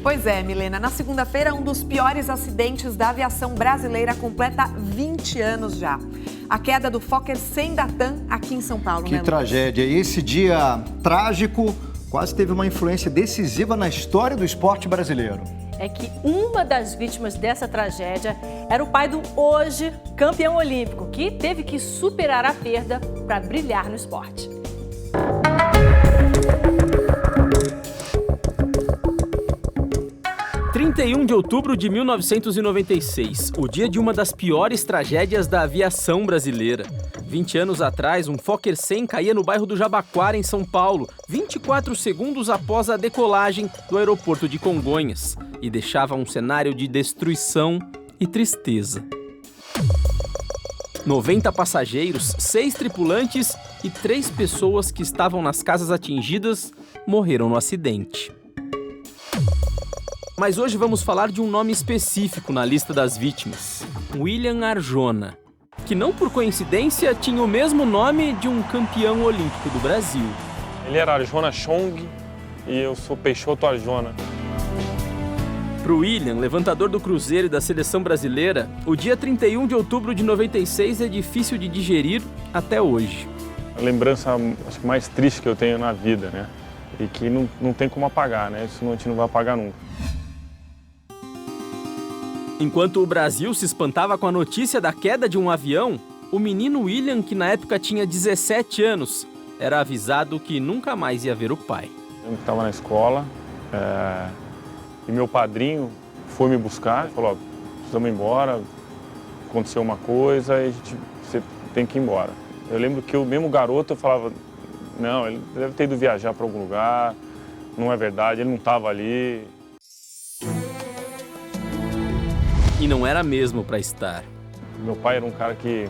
Pois é, Milena. Na segunda-feira, um dos piores acidentes da aviação brasileira completa 20 anos já. A queda do Fokker 100 da TAM aqui em São Paulo, Que né, Lucas? tragédia. E esse dia trágico quase teve uma influência decisiva na história do esporte brasileiro. É que uma das vítimas dessa tragédia era o pai do hoje campeão olímpico, que teve que superar a perda para brilhar no esporte. – 31 de outubro de 1996, o dia de uma das piores tragédias da aviação brasileira. 20 anos atrás, um Fokker 100 caía no bairro do Jabaquara, em São Paulo, 24 segundos após a decolagem do aeroporto de Congonhas, e deixava um cenário de destruição e tristeza. 90 passageiros, 6 tripulantes e 3 pessoas que estavam nas casas atingidas morreram no acidente. Mas hoje vamos falar de um nome específico na lista das vítimas, William Arjona, que não por coincidência tinha o mesmo nome de um campeão olímpico do Brasil. Ele era Arjona Chong e eu sou Peixoto Arjona. Para o William, levantador do Cruzeiro e da seleção brasileira, o dia 31 de outubro de 96 é difícil de digerir até hoje. A lembrança acho que mais triste que eu tenho na vida, né? E que não tem como apagar, né? Isso a gente não vai apagar nunca. Enquanto o Brasil se espantava com a notícia da queda de um avião, o menino William, que na época tinha 17 anos, era avisado que nunca mais ia ver o pai. Eu estava na escola e meu padrinho foi me buscar e falou: precisamos ir embora, aconteceu uma coisa e você tem que ir embora. Eu lembro que o mesmo garoto eu falava: não, ele deve ter ido viajar para algum lugar, não é verdade, ele não estava ali. E não era mesmo para estar. Meu pai era um cara que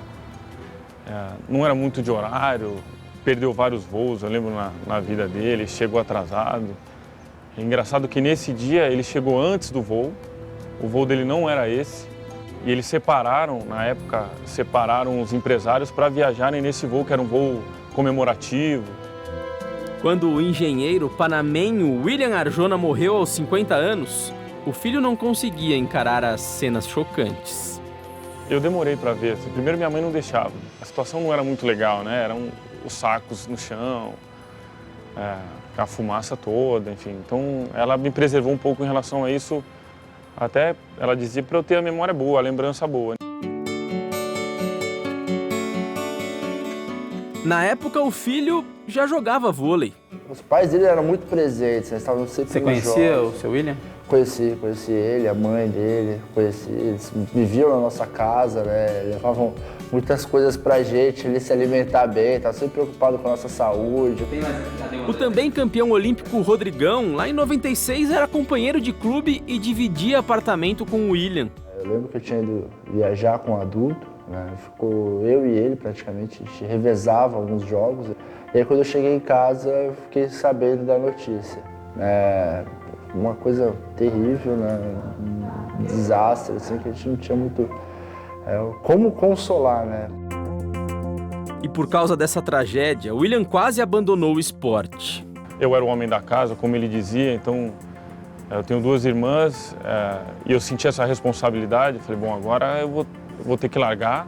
não era muito de horário, perdeu vários voos, eu lembro na vida dele, chegou atrasado. É engraçado que nesse dia ele chegou antes do voo, o voo dele não era esse, e eles separaram, na época, os empresários para viajarem nesse voo, que era um voo comemorativo. Quando o engenheiro panamenho William Arjona morreu aos 50 anos, o filho não conseguia encarar as cenas chocantes. Eu demorei para ver. Primeiro, minha mãe não deixava. A situação não era muito legal, né? Eram os sacos no chão, a fumaça toda, enfim. Então, ela me preservou um pouco em relação a isso. Até ela dizia para eu ter a memória boa, a lembrança boa. Na época, o filho já jogava vôlei. Os pais dele eram muito presentes, eles estavam sempre Você conhecia o seu William? Conheci ele, a mãe dele, eles viviam na nossa casa, né? Levavam muitas coisas pra gente, ele se alimentar bem, estavam sempre preocupados com a nossa saúde. O também campeão olímpico Rodrigão, lá em 96, era companheiro de clube e dividia apartamento com o William. Eu lembro que eu tinha ido viajar com um adulto, né? Ficou eu e ele praticamente, a gente revezava alguns jogos. E aí quando eu cheguei em casa, eu fiquei sabendo da notícia. Uma coisa terrível, né? Um desastre, assim, que a gente não tinha muito como consolar, né? E por causa dessa tragédia, William quase abandonou o esporte. Eu era o homem da casa, como ele dizia, então eu tenho 2 irmãs e eu senti essa responsabilidade. Falei, bom, agora eu vou ter que largar,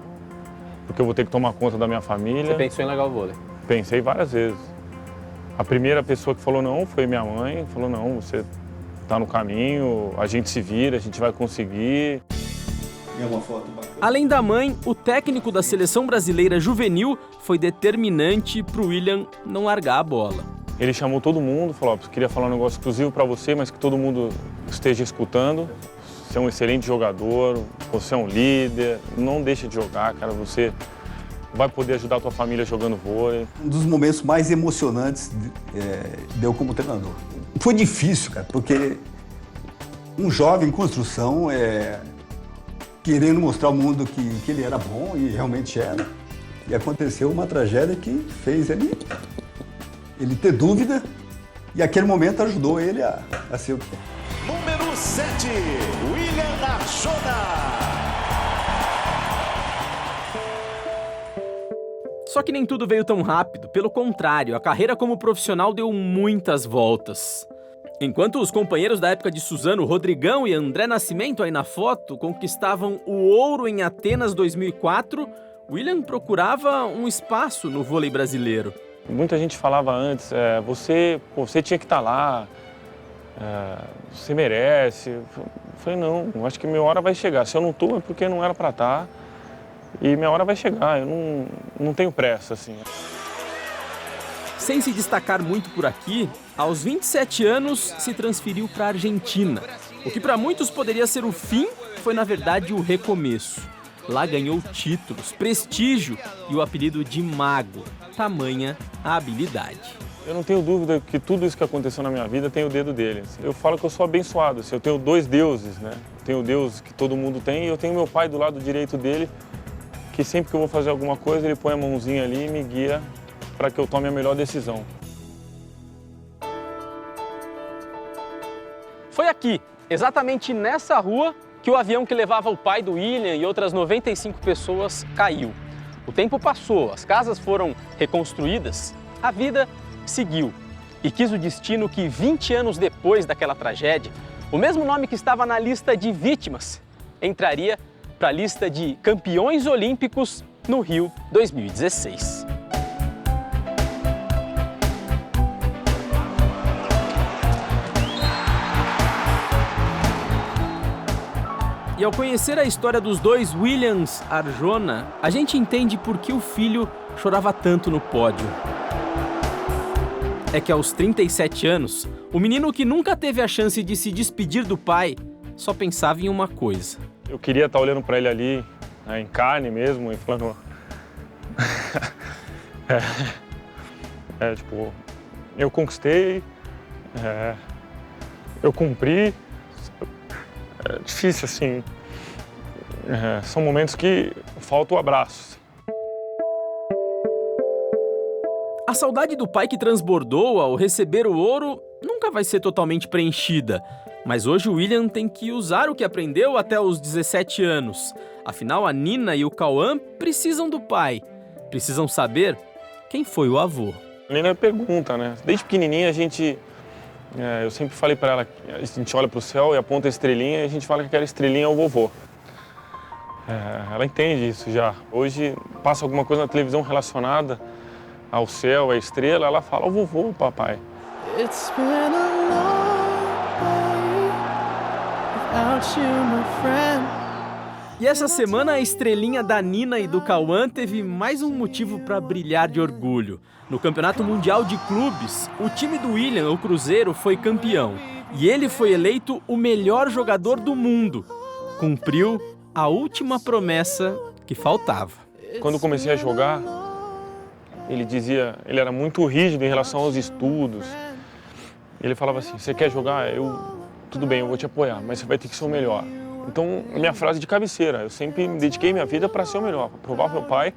porque eu vou ter que tomar conta da minha família. Você pensou em largar o vôlei? Pensei várias vezes. A primeira pessoa que falou não foi minha mãe, falou não, você está no caminho, a gente se vira, a gente vai conseguir. Além da mãe, o técnico da seleção brasileira juvenil foi determinante para o William não largar a bola. Ele chamou todo mundo, falou: queria falar um negócio exclusivo para você, mas que todo mundo esteja escutando. Você é um excelente jogador, você é um líder, não deixa de jogar, cara, você vai poder ajudar a tua família jogando vôlei. Um dos momentos mais emocionantes deu como treinador. Foi difícil, cara, porque um jovem em construção querendo mostrar ao mundo que ele era bom e realmente era. E aconteceu uma tragédia que fez ele ter dúvida e aquele momento ajudou ele a ser o que é. Número 7, William Arjona. Só que nem tudo veio tão rápido, pelo contrário, a carreira como profissional deu muitas voltas. Enquanto os companheiros da época de Suzano, Rodrigão e André Nascimento aí na foto conquistavam o ouro em Atenas 2004, William procurava um espaço no vôlei brasileiro. Muita gente falava antes, você tinha que estar lá, você merece. Eu falei, não, acho que minha hora vai chegar. Se eu não estou, é porque não era para estar. E minha hora vai chegar, eu não tenho pressa, assim. Sem se destacar muito por aqui, aos 27 anos se transferiu para a Argentina. O que para muitos poderia ser o fim, foi na verdade o recomeço. Lá ganhou títulos, prestígio e o apelido de Mago, tamanha a habilidade. Eu não tenho dúvida que tudo isso que aconteceu na minha vida tem o dedo dele. Eu falo que eu sou abençoado, assim, eu tenho dois deuses, né? Eu tenho o Deus que todo mundo tem e eu tenho meu pai do lado direito dele, que sempre que eu vou fazer alguma coisa, ele põe a mãozinha ali e me guia para que eu tome a melhor decisão. Foi aqui, exatamente nessa rua, que o avião que levava o pai do William e outras 95 pessoas caiu. O tempo passou, as casas foram reconstruídas, a vida seguiu. E quis o destino que 20 anos depois daquela tragédia, o mesmo nome que estava na lista de vítimas entraria para a lista de campeões olímpicos no Rio 2016. E ao conhecer a história dos dois Williams Arjona, a gente entende por que o filho chorava tanto no pódio. É que aos 37 anos, o menino que nunca teve a chance de se despedir do pai, só pensava em uma coisa. Eu queria estar olhando para ele ali, em carne mesmo, e falando... tipo, eu conquistei, eu cumpri. É difícil, assim. São momentos que falta o abraço. A saudade do pai que transbordou ao receber o ouro nunca vai ser totalmente preenchida. Mas hoje o William tem que usar o que aprendeu até os 17 anos. Afinal, a Nina e o Cauã precisam do pai. Precisam saber quem foi o avô. A Nina pergunta, né? Desde pequenininha eu sempre falei para ela, a gente olha para o céu e aponta a estrelinha e a gente fala que aquela estrelinha é o vovô. Ela entende isso já. Hoje passa alguma coisa na televisão relacionada ao céu, à estrela, ela fala o vovô, papai. It's been a long way without you, my friend. E essa semana a estrelinha da Nina e do Cauã teve mais um motivo para brilhar de orgulho. No Campeonato Mundial de Clubes, o time do William, o Cruzeiro, foi campeão. E ele foi eleito o melhor jogador do mundo. Cumpriu a última promessa que faltava. Quando comecei a jogar, ele era muito rígido em relação aos estudos. Ele falava assim, você quer jogar? Tudo bem, eu vou te apoiar, mas você vai ter que ser o melhor. Então, a minha frase de cabeceira, eu sempre me dediquei minha vida para ser o melhor, para provar pro meu pai.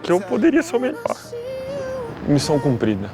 Que eu poderia ser o melhor. Missão cumprida.